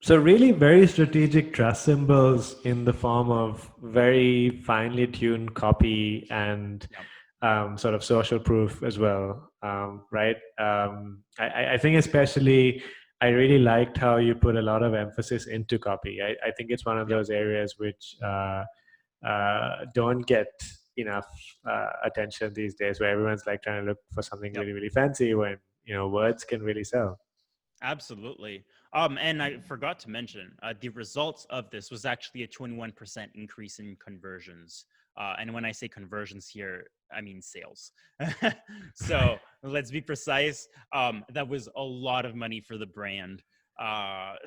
So really very strategic trust symbols in the form of very finely tuned copy and Yeah. sort of social proof as well, right? I think especially I really liked how you put a lot of emphasis into copy. I think it's one of Yeah. those areas which don't get enough attention these days, where everyone's like trying to look for something Yeah. really, really fancy when, words can really sell. Absolutely. And I forgot to mention, the results of this was actually a 21% increase in conversions. And when I say conversions here, I mean sales. So let's be precise. That was a lot of money for the brand.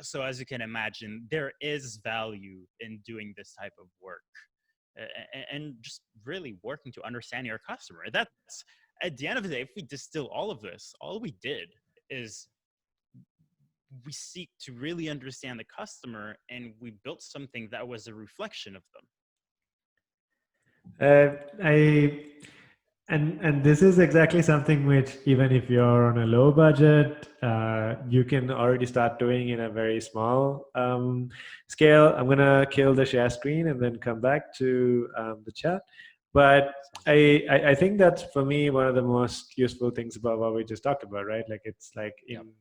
So as you can imagine, there is value in doing this type of work and just really working to understand your customer. That's at the end of the day, if we distill all of this, all we did is we seek to really understand the customer and we built something that was a reflection of them. I and this is exactly something which, even if you're on a low budget, you can already start doing in a very small scale. I'm gonna kill the share screen and then come back to the chat. But Sounds good. I think that's for me one of the most useful things about what we just talked about, right? Like it's like Yep. in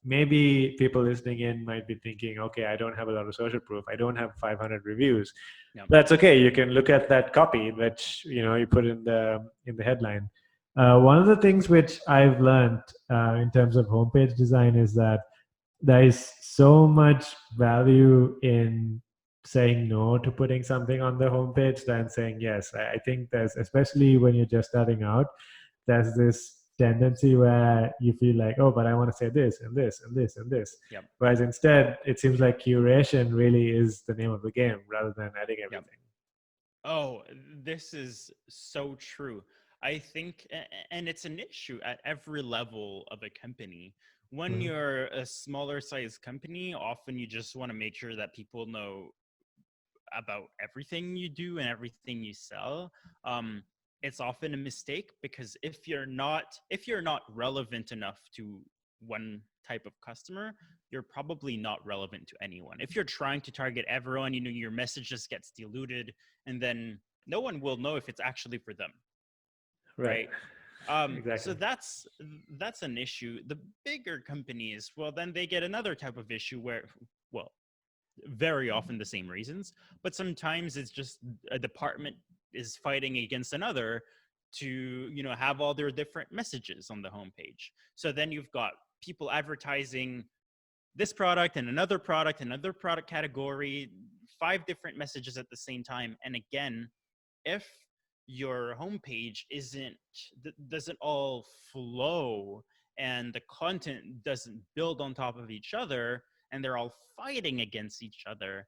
maybe people listening in might be thinking, okay, I don't have a lot of social proof. I don't have 500 reviews. Yep. That's okay. You can look at that copy which you put in the headline. One of the things which I've learned in terms of homepage design is that there is so much value in saying no to putting something on the homepage than saying yes. I think there's, especially when you're just starting out, there's this tendency where you feel like, oh, but I want to say this and this and this and this. Yep. Whereas instead, it seems like curation really is the name of the game rather than adding Yep. everything. Oh, this is so true. I think, and it's an issue at every level of a company. When Mhm. you're a smaller size company, often you just want to make sure that people know about everything you do and everything you sell. It's often a mistake because if you're not relevant enough to one type of customer, you're probably not relevant to anyone. If you're trying to target everyone, your message just gets diluted, and then no one will know if it's actually for them, Right. right? So Exactly. that's an issue. The bigger companies, well, then they get another type of issue where, well, very often the same reasons, but sometimes it's just a department is fighting against another to have all their different messages on the homepage. So then you've got people advertising this product and another product category, five different messages at the same time. And again, if your homepage doesn't all flow and the content doesn't build on top of each other and they're all fighting against each other,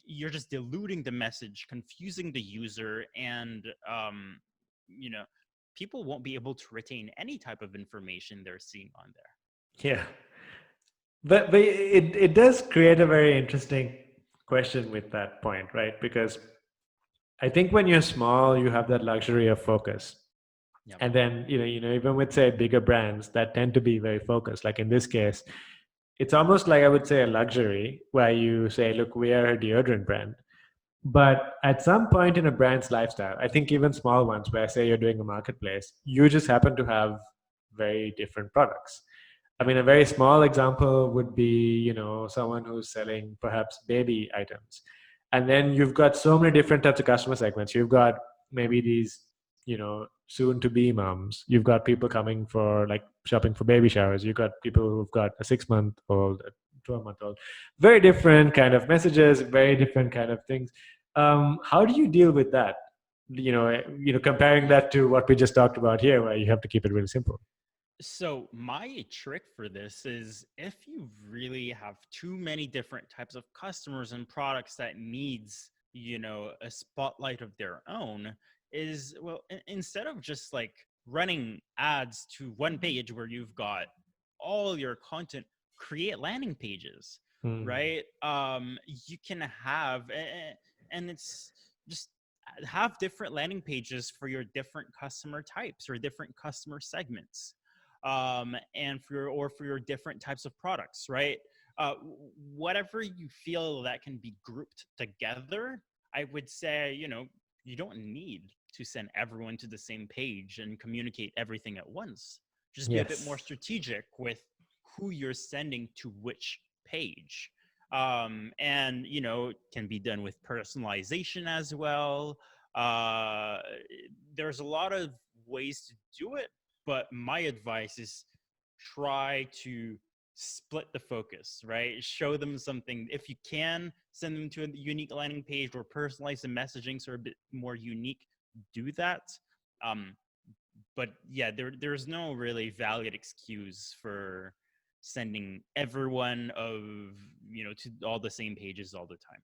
you're just diluting the message, confusing the user, and you know people won't be able to retain any type of information they're seeing on there. Yeah. But it does create a very interesting question with that point, right? Because I think when you're small, you have that luxury of focus. Yep. And then, even with say bigger brands that tend to be very focused, like in this case, it's almost like I would say a luxury where you say, look, we are a deodorant brand. But at some point in a brand's lifestyle, I think even small ones where say you're doing a marketplace, you just happen to have very different products. I Yep. mean, a very small example would be, someone who's selling perhaps baby items. And then you've got so many different types of customer segments. You've got maybe these, soon to be moms. You've got people coming for like shopping for baby showers. You've got people who've got a 6 month old, a 12-month old. Very different kind of messages, very different kind of things. How do you deal with that? Comparing that to what we just talked about here, where you have to keep it really simple. So my trick for this is if you really have too many different types of customers and products that needs, a spotlight of their own, is, well, instead of just like running ads to one page where you've got all your content, create landing pages, Hmm. right? You can have and it's just have different landing pages for your different customer types or different customer segments, and for your different types of products, right? whatever you feel that can be grouped together, I would say, you don't need to send everyone to the same page and communicate everything at once. Just be a bit more Yes. strategic with who you're sending to which page. And, can be done with personalization as well. Uh, there's a lot of ways to do it, but my advice is try to split the focus, right? Show them something. If you can, send them to a unique landing page or personalize the messaging so a bit more unique, do that. Um, but yeah, there's no really valid excuse for sending everyone to all the same pages all the time.